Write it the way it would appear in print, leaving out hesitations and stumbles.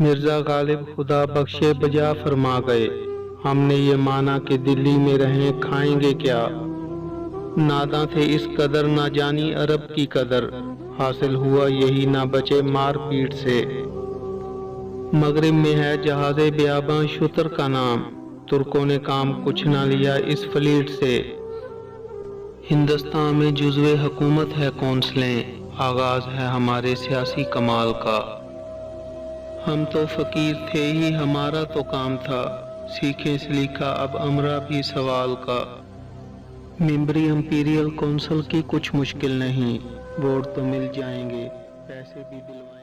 مرزا غالب خدا بخشے بجا فرما گئے، ہم نے یہ مانا کہ دلی میں رہیں کھائیں گے کیا، ناداں تھے اس قدر نہ جانی عرب کی قدر، حاصل ہوا یہی نہ بچے مار پیٹ سے۔ مغرب میں ہے جہاز بیاباں شتر کا نام، ترکوں نے کام کچھ نہ لیا اس فلیٹ سے۔ ہندوستان میں جزو حکومت ہے کونسلیں، آغاز ہے ہمارے سیاسی کمال کا۔ ہم تو فقیر تھے ہی ہمارا تو کام تھا، سیکھیں سلیقہ اب امرا بھی سوال کا۔ ممبری امپیریل کونسل کی کچھ مشکل نہیں، ووٹ تو مل جائیں گے، پیسے بھی دلوائیں گے۔